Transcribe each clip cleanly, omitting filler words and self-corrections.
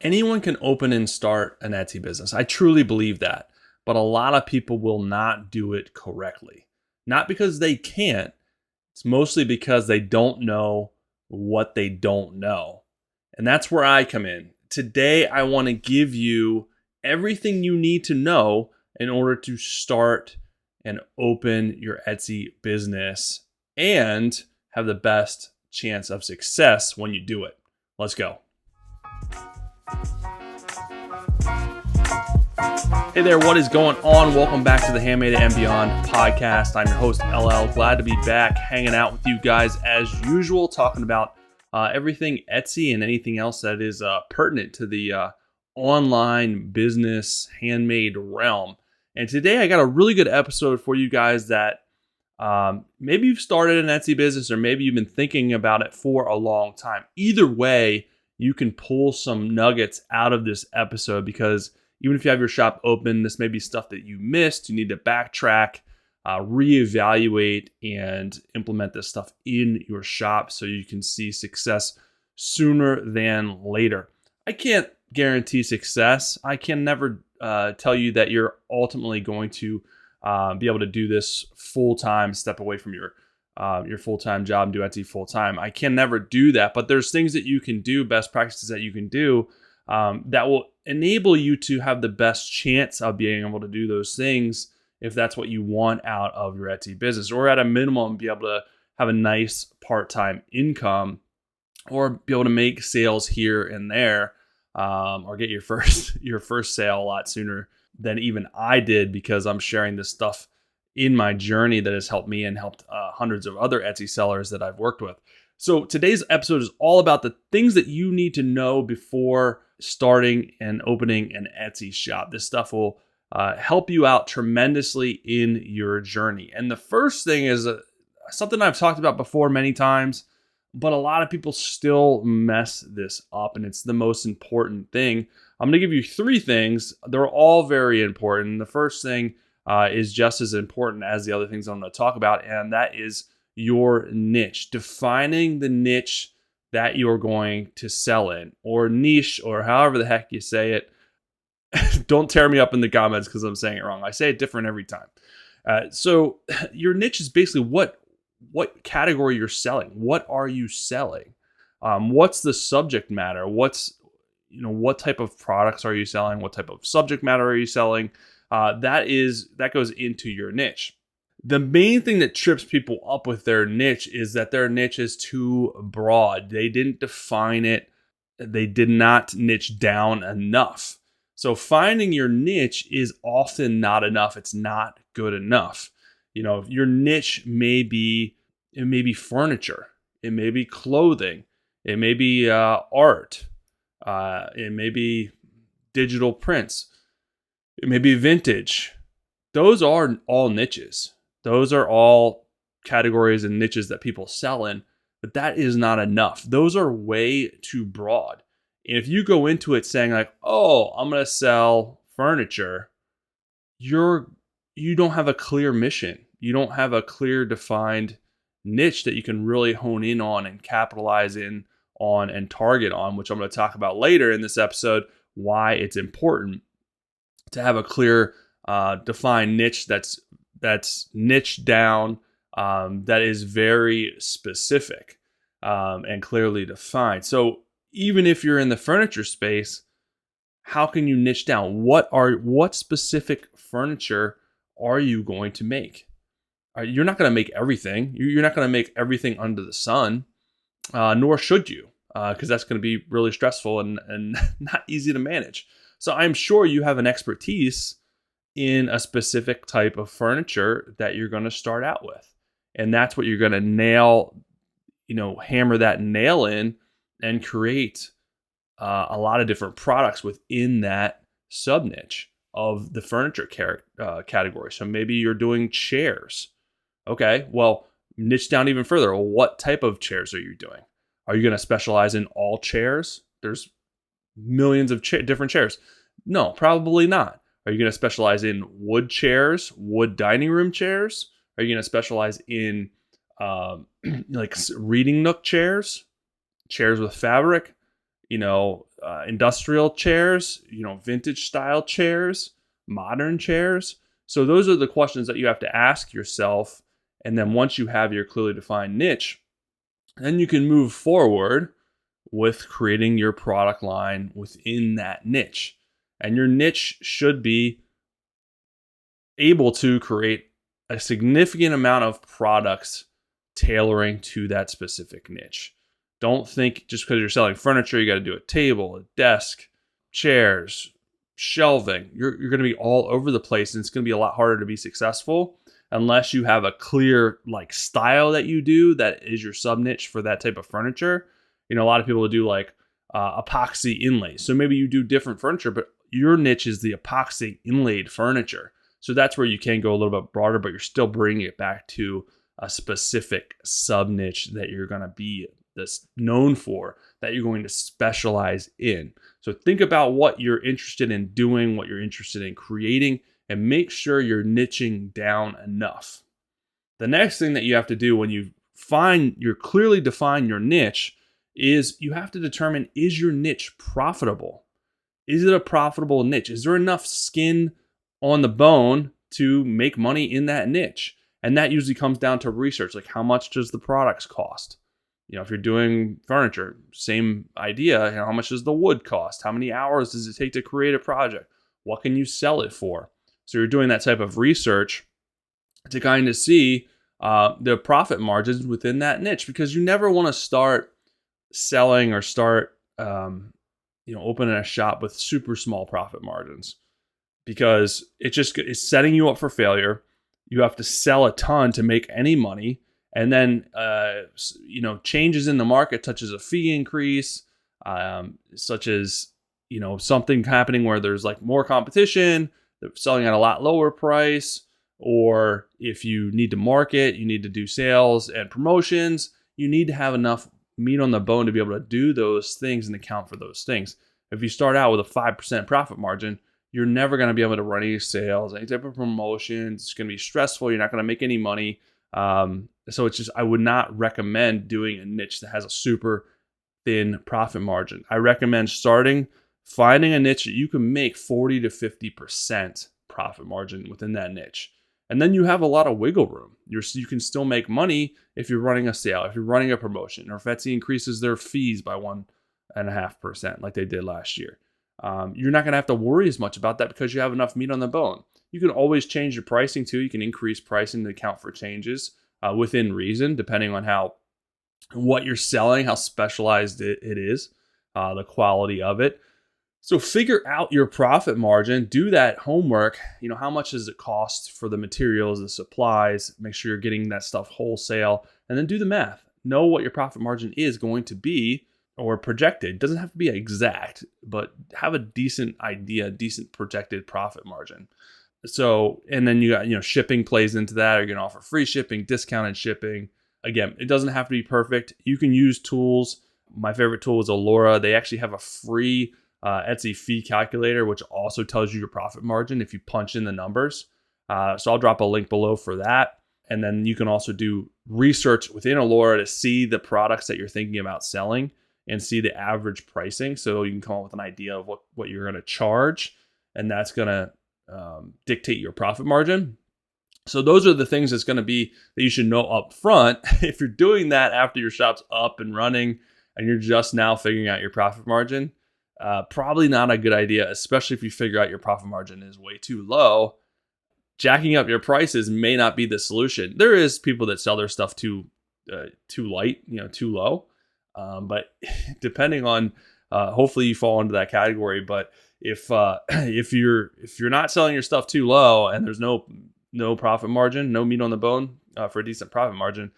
Anyone can open and start an Etsy business. I truly believe that. But a lot of people will not do it correctly. Not because they can't, it's mostly because they don't know what they don't know. And that's where I come in. Today, I want to give you everything you need to know in order to start and open your Etsy business and have the best chance of success when you do it. Let's go. Hey there, what is going on? Welcome back to the Handmade and Beyond podcast. I'm your host, LL. Glad to be back hanging out with you guys as usual, talking about everything Etsy and anything else that is pertinent to the online business handmade realm. And today I got a really good episode for you guys that maybe you've started an Etsy business or maybe you've been thinking about it for a long time. Either way, you can pull some nuggets out of this episode because even if you have your shop open, this may be stuff that you missed. You need to backtrack, reevaluate, and implement this stuff in your shop so you can see success sooner than later. I can't guarantee success. I can never tell you that you're ultimately going to be able to do this full-time, step away from your full-time job and do Etsy full-time. I can never do that, but there's things that you can do, best practices that you can do that will enable you to have the best chance of being able to do those things if that's what you want out of your Etsy business, or at a minimum be able to have a nice part-time income or be able to make sales here and there, or get your first sale a lot sooner than even I did, because I'm sharing this stuff in my journey that has helped me and helped hundreds of other Etsy sellers that I've worked with. So today's episode is all about the things that you need to know before starting and opening an Etsy shop. This stuff will help you out tremendously in your journey. And the first thing is something I've talked about before many times, but a lot of people still mess this up, and it's the most important thing. I'm going to give you three things. They're all very important. The first thing is just as important as the other things I'm going to talk about, and that is your niche. Defining the niche that you're going to sell in, or niche, or however the heck you say it. Don't tear me up in the comments because I'm saying it wrong. I say it different every time. So your niche is basically what category you're selling. What are you selling? What's the subject matter? What type of products are you selling? What type of subject matter are you selling? That goes into your niche. The main thing that trips people up with their niche is that their niche is too broad. They didn't define it. They did not niche down enough. So finding your niche is often not enough. It's not good enough. Your niche may be furniture. It may be clothing. It may be art. It may be digital prints. It may be vintage. Those are all niches. Those are all categories and niches that people sell in, but that is not enough. Those are way too broad. And if you go into it saying like, oh, I'm going to sell furniture, you don't have a clear mission. You don't have a clear defined niche that you can really hone in on and capitalize in on and target on, which I'm going to talk about later in this episode, why it's important to have a clear defined niche that's niched down, that is very specific and clearly defined. So even if you're in the furniture space, how can you niche down? What specific furniture are you going to make? You're not going to make everything. You're not going to make everything under the sun, nor should you, because that's going to be really stressful and not easy to manage. So I'm sure you have an expertise in a specific type of furniture that you're going to start out with. And that's what you're going to hammer that nail in and create a lot of different products within that sub niche of the furniture category. So maybe you're doing chairs. Okay, well, niche down even further. What type of chairs are you doing? Are you going to specialize in all chairs? There's millions of different chairs. No, probably not. Are you going to specialize in wood chairs, wood dining room chairs? Are you going to specialize in like reading nook chairs with fabric? industrial chairs, vintage style chairs, modern chairs. So those are the questions that you have to ask yourself. And then once you have your clearly defined niche, then you can move forward with creating your product line within that niche. And your niche should be able to create a significant amount of products tailoring to that specific niche. Don't think just because you're selling furniture, you got to do a table, a desk, chairs, shelving. You're going to be all over the place, and it's going to be a lot harder to be successful unless you have a clear style that you do that is your sub niche for that type of furniture. A lot of people do epoxy inlays. So maybe you do different furniture, but your niche is the epoxy inlaid furniture. So that's where you can go a little bit broader, but you're still bringing it back to a specific sub niche that you're going to be known for, that you're going to specialize in. So think about what you're interested in doing, what you're interested in creating, and make sure you're niching down enough. The next thing that you have to do when you clearly define your niche is you have to determine, is your niche profitable? Is it a profitable niche? Is there enough skin on the bone to make money in that niche? And that usually comes down to research, like how much does the products cost? If you're doing furniture, same idea. How much does the wood cost? How many hours does it take to create a project? What can you sell it for? So you're doing that type of research to kind of see the profit margins within that niche, because you never want to start selling or start opening a shop with super small profit margins, because it's setting you up for failure. You have to sell a ton to make any money. And then, changes in the market, such as a fee increase, such as, something happening where there's more competition, they're selling at a lot lower price, or if you need to market, you need to do sales and promotions, you need to have enough meat on the bone to be able to do those things and account for those things. If you start out with a 5% profit margin, you're never going to be able to run any sales, any type of promotions. It's going to be stressful. You're not going to make any money. So I would not recommend doing a niche that has a super thin profit margin. I recommend finding a niche that you can make 40 to 50% profit margin within that niche. And then you have a lot of wiggle room. You can still make money if you're running a sale, if you're running a promotion, or if Etsy increases their fees by 1.5% like they did last year. You're not going to have to worry as much about that because you have enough meat on the bone. You can always change your pricing too. You can increase pricing to account for changes within reason, depending on what you're selling, how specialized it is, the quality of it. So figure out your profit margin, do that homework. How much does it cost for the materials, the supplies? Make sure you're getting that stuff wholesale, and then do the math. Know what your profit margin is going to be or projected. It doesn't have to be exact, but have a decent idea, decent projected profit margin. So, and then you got, shipping plays into that. You're going to offer free shipping, discounted shipping. Again, it doesn't have to be perfect. You can use tools. My favorite tool is Alora. They actually have a free Etsy fee calculator, which also tells you your profit margin if you punch in the numbers. So I'll drop a link below for that. And then you can also do research within Alora to see the products that you're thinking about selling and see the average pricing. So you can come up with an idea of what you're going to charge, and that's going to dictate your profit margin. So those are the things that's going to be that you should know up front. If you're doing that after your shop's up and running and you're just now figuring out your profit margin, probably not a good idea, especially if you figure out your profit margin is way too low. Jacking up your prices may not be the solution. There is people that sell their stuff too light, too low. But depending on, hopefully you fall into that category. But if you're not selling your stuff too low and there's no profit margin, no meat on the bone for a decent profit margin,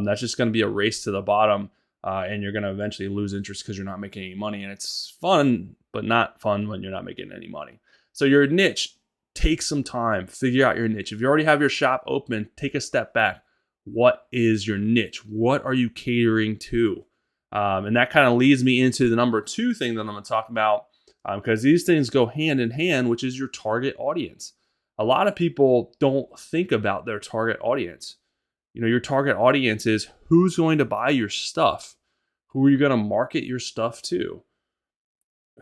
that's just going to be a race to the bottom, and you're going to eventually lose interest because you're not making any money. And it's fun, but not fun when you're not making any money. So your niche, take some time, figure out your niche. If you already have your shop open, take a step back. What is your niche? What are you catering to? And that kind of leads me into the number 2 thing that I'm going to talk about, because these things go hand in hand, which is your target audience. A lot of people don't think about their target audience. Your target audience is who's going to buy your stuff. Who are you going to market your stuff to?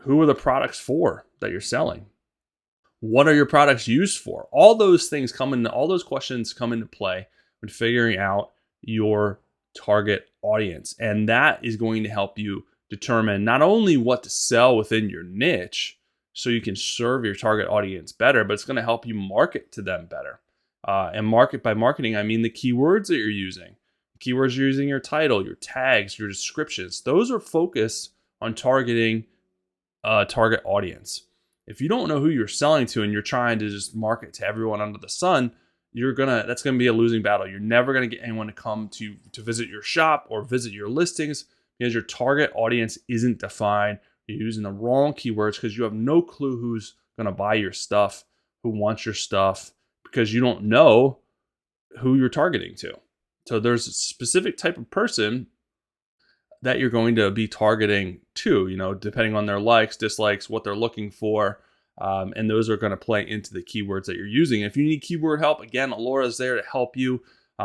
Who are the products for that you're selling? What are your products used for? All those questions come into play when figuring out your target audience. And that is going to help you determine not only what to sell within your niche so you can serve your target audience better, but it's going to help you market to them better. And by marketing, I mean the keywords that you're using. Keywords you're using, your title, your tags, your descriptions. Those are focused on targeting a target audience. If you don't know who you're selling to and you're trying to just market to everyone under the sun, that's gonna be a losing battle. You're never gonna get anyone to come to visit your shop or visit your listings because your target audience isn't defined. You're using the wrong keywords because you have no clue who's gonna buy your stuff, who wants your stuff, because you don't know who you're targeting to. So there's a specific type of person that you're going to be targeting to, depending on their likes, dislikes, what they're looking for. And those are going to play into the keywords that you're using. If you need keyword help, again, Alora's there to help you.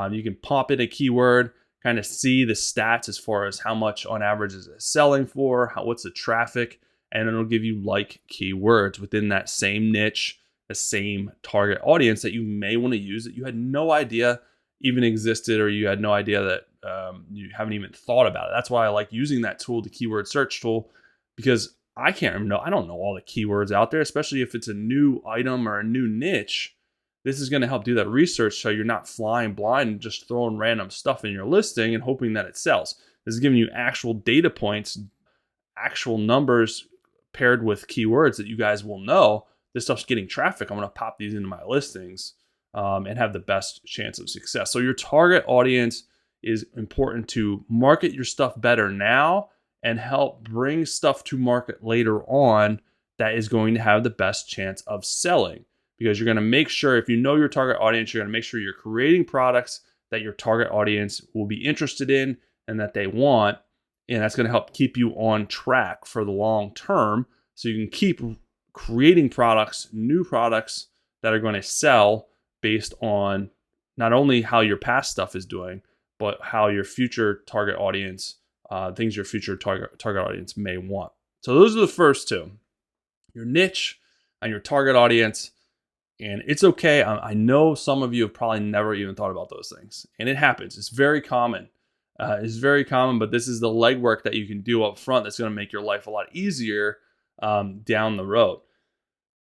You can pop in a keyword, kind of see the stats as far as how much on average is it selling for, what's the traffic, and it'll give you like keywords within that same niche, the same target audience that you may want to use that you had no idea even existed, or you had no idea that you haven't even thought about it. That's why I like using that tool, the keyword search tool, because I don't know all the keywords out there, especially if it's a new item or a new niche. This is going to help do that research so you're not flying blind and just throwing random stuff in your listing and hoping that it sells. This is giving you actual data points, actual numbers paired with keywords that you guys will know. This stuff's getting traffic. I'm going to pop these into my listings and have the best chance of success. So your target audience is important to market your stuff better now and help bring stuff to market later on that is going to have the best chance of selling. Because you're going to make sure, if you know your target audience, you're going to make sure you're creating products that your target audience will be interested in and that they want. And that's going to help keep you on track for the long term. So you can keep creating products, new products that are going to sell based on not only how your past stuff is doing, but how your future target audience, things your future target audience may want. So those are the first two, your niche and your target audience. And it's okay. I know some of you have probably never even thought about those things, and it happens. It's very common. But this is the legwork that you can do up front that's going to make your life a lot easier down the road.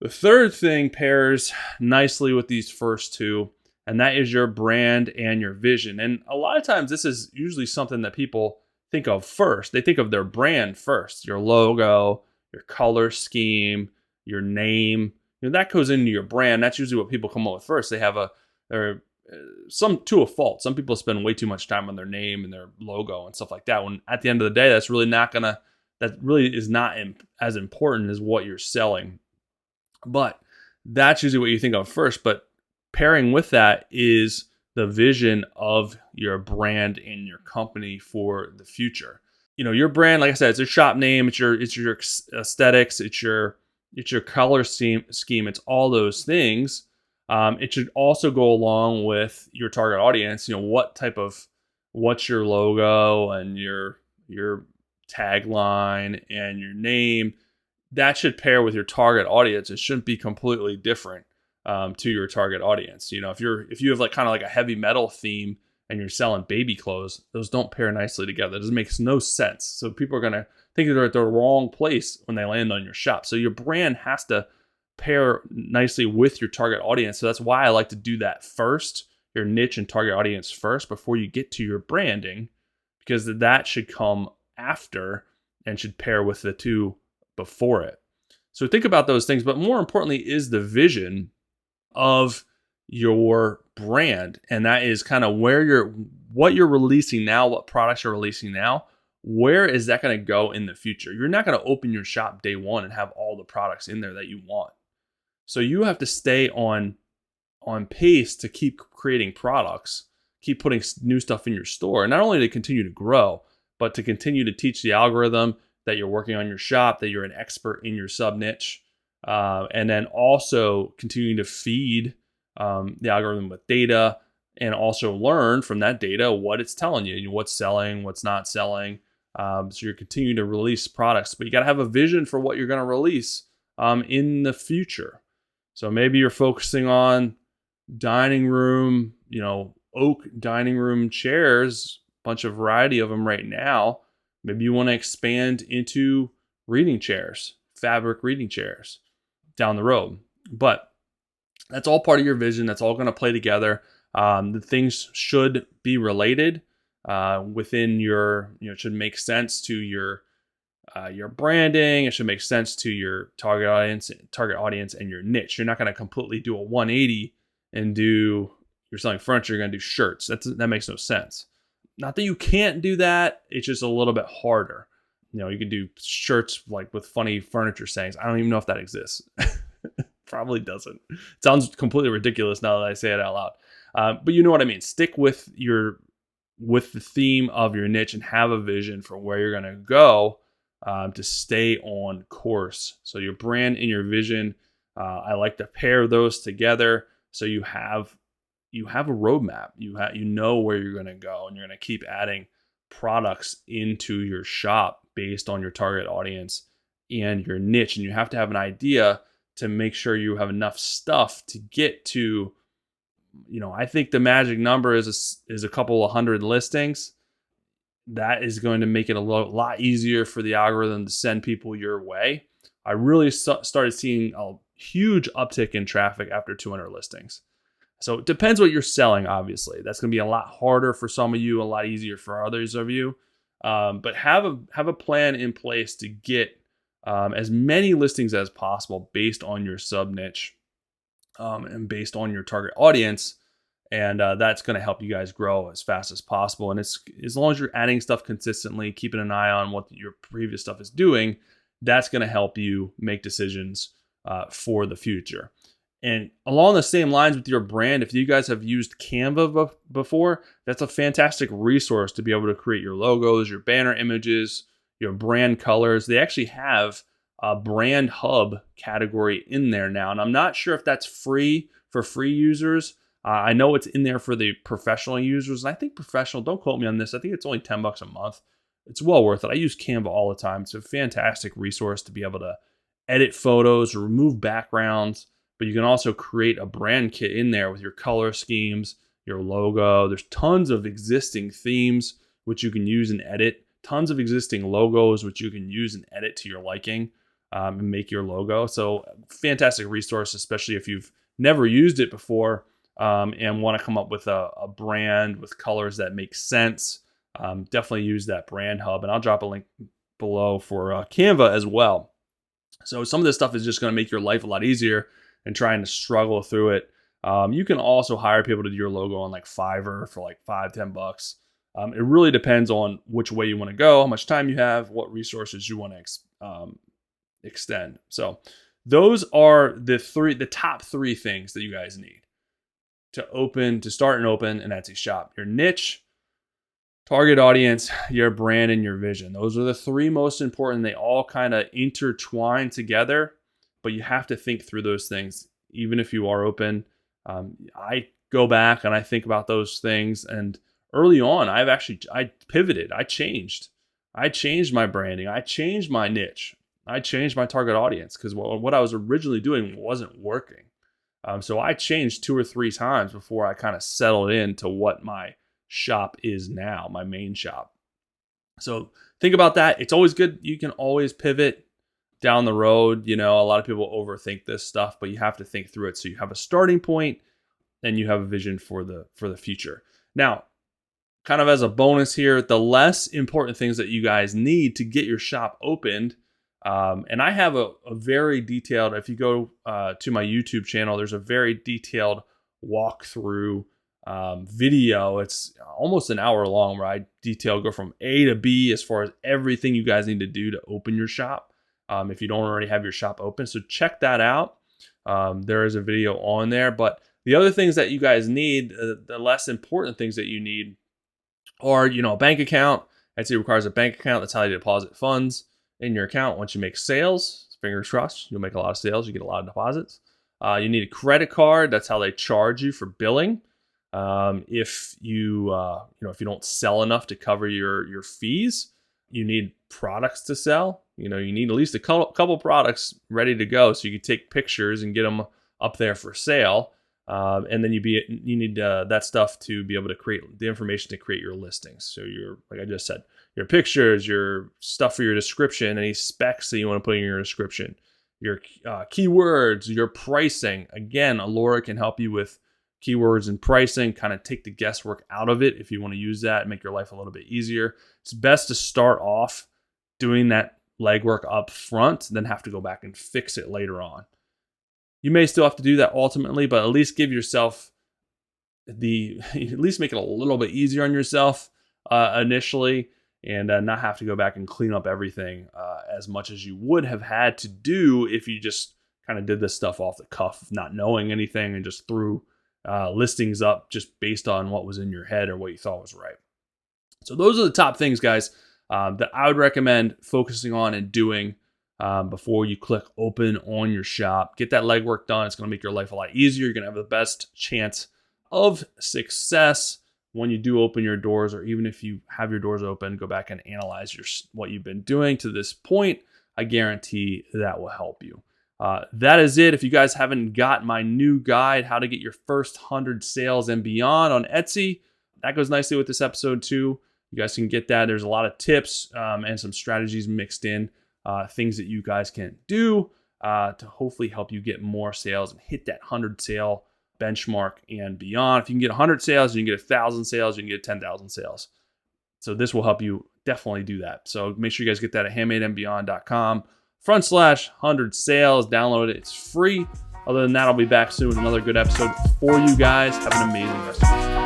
The third thing pairs nicely with these first two, and that is your brand and your vision. And a lot of times this is usually something that people think of first. They think of their brand first, your logo, your color scheme, your name. That goes into your brand. That's usually what people come up with first. They have to a fault. Some people spend way too much time on their name and their logo and stuff like that. When at the end of the day, that really is not as important as what you're selling. But that's usually what you think of first. But pairing with that is the vision of your brand and your company for the future. Your brand, like I said, it's your shop name, it's your aesthetics, it's your color scheme, it's all those things. It should also go along with your target audience. What's your logo and your tagline and your name. That should pair with your target audience. It shouldn't be completely different to your target audience. If you have kind of like a heavy metal theme and you're selling baby clothes, those don't pair nicely together. It makes no sense. So people are going to think they're at the wrong place when they land on your shop. So your brand has to pair nicely with your target audience. So that's why I like to do that first, your niche and target audience first, before you get to your branding, because that should come after and should pair with the two before it. So think about those things, but more importantly is the vision of your brand. And that is kind of what you're releasing now, what products you're releasing now. Where is that going to go in the future? You're not going to open your shop day one and have all the products in there that you want. So you have to stay on pace to keep creating products, keep putting new stuff in your store, and not only to continue to grow, but to continue to teach the algorithm that you're working on your shop, that you're an expert in your sub niche, and then also continue to feed the algorithm with data, and also learn from that data what it's telling you, what's selling, what's not selling, So you're continuing to release products, but you got to have a vision for what you're going to release in the future. So maybe you're focusing on dining room, oak dining room chairs, bunch of variety of them right now. Maybe you want to expand into reading chairs, fabric reading chairs down the road. But that's all part of your vision. That's all going to play together. The things should be related within your, it should make sense to your branding. It should make sense to your target audience and your niche. You're not going to completely do a 180 and you're selling furniture, you're going to do shirts. That makes no sense. Not that you can't do that. It's just a little bit harder. You can do shirts like with funny furniture sayings. I don't even know if that exists. Probably doesn't. It sounds completely ridiculous now that I say it out loud. But you know what I mean. Stick with the theme of your niche and have a vision for where you're going to go to stay on course. So your brand and your vision, I like to pair those together. So you have a roadmap. You know where you're going to go, and you're going to keep adding products into your shop based on your target audience and your niche. And you have to have an idea to make sure you have enough stuff to get to, I think the magic number is a couple of hundred listings. That is going to make it a lot easier for the algorithm to send people your way. I really started seeing a huge uptick in traffic after 200 listings. So it depends what you're selling, obviously. That's going to be a lot harder for some of you, a lot easier for others of you. But have a plan in place to get as many listings as possible based on your sub niche and based on your target audience. And that's going to help you guys grow as fast as possible. And it's as long as you're adding stuff consistently, keeping an eye on what your previous stuff is doing, that's going to help you make decisions for the future. And along the same lines with your brand, if you guys have used Canva before, that's a fantastic resource to be able to create your logos, your banner images, your brand colors. They actually have a brand hub category in there now. And I'm not sure if that's free for free users. I know it's in there for the professional users. And I think professional, don't quote me on this, I think it's only $10 a month. It's well worth it. I use Canva all the time. It's a fantastic resource to be able to edit photos, remove backgrounds, but you can also create a brand kit in there with your color schemes, your logo. There's tons of existing themes which you can use and edit, tons of existing logos which you can use and edit to your liking and make your logo. So fantastic resource, especially if you've never used it before and want to come up with a brand with colors that make sense. Definitely use that brand hub, and I'll drop a link below for Canva as well. So some of this stuff is just going to make your life a lot easier and trying to struggle through it. You can also hire people to do your logo on like Fiverr for like $5-10. It really depends on which way you want to go, how much time you have, what resources you want to extend. So those are the top three things that you guys need to start and open an Etsy shop: your niche, target audience, your brand, and your vision. Those are the three most important. They all kind of intertwine together, but you have to think through those things, even if you are open. I go back and I think about those things. And early on, I pivoted. I changed my branding. I changed my niche. I changed my target audience because what I was originally doing wasn't working. So I changed 2 or 3 times before I kind of settled into what my shop is now, my main shop. So think about that. It's always good. You can always pivot down the road. A lot of people overthink this stuff, but you have to think through it. So you have a starting point and you have a vision for the future. Now, kind of as a bonus here, the less important things that you guys need to get your shop opened. And I have a very detailed, if you go to my YouTube channel, there's a very detailed walkthrough video. It's almost an hour long where I go from A to B as far as everything you guys need to do to open your shop. If you don't already have your shop open, so check that out. There is a video on there, but the other things that you guys need, the less important things that you need are, a bank account. Etsy requires a bank account. That's how you deposit funds in your account. Once you make sales, fingers crossed, you'll make a lot of sales. You get a lot of deposits. You need a credit card. That's how they charge you for billing. If you don't sell enough to cover your fees, you need products to sell. You need at least a couple products ready to go so you can take pictures and get them up there for sale. And then you need that stuff to be able to create the information to create your listings. So like I just said, your pictures, your stuff for your description, any specs that you want to put in your description, your keywords, your pricing. Again, Alura can help you with keywords and pricing, kind of take the guesswork out of it if you want to use that and make your life a little bit easier. It's best to start off doing that legwork up front, then have to go back and fix it later on. You may still have to do that ultimately, but at least give yourself at least make it a little bit easier on yourself initially, and not have to go back and clean up everything as much as you would have had to do if you just kind of did this stuff off the cuff, not knowing anything, and just threw listings up just based on what was in your head or what you thought was right. So those are the top things, guys, that I would recommend focusing on and doing before you click open on your shop. Get that legwork done. It's going to make your life a lot easier. You're going to have the best chance of success when you do open your doors, or even if you have your doors open, go back and analyze what you've been doing to this point. I guarantee that will help you. That is it. If you guys haven't got my new guide, how to get your first 100 sales and beyond on Etsy, that goes nicely with this episode too. You guys can get that. There's a lot of tips and some strategies mixed in, things that you guys can do to hopefully help you get more sales and hit that 100 sale benchmark and beyond. If you can get 100 sales, you can get 1,000 sales, you can get 10,000 sales. So this will help you definitely do that. So make sure you guys get that at handmadeandbeyond.com/100 sales. Download it. It's free. Other than that, I'll be back soon with another good episode for you guys. Have an amazing rest of your day.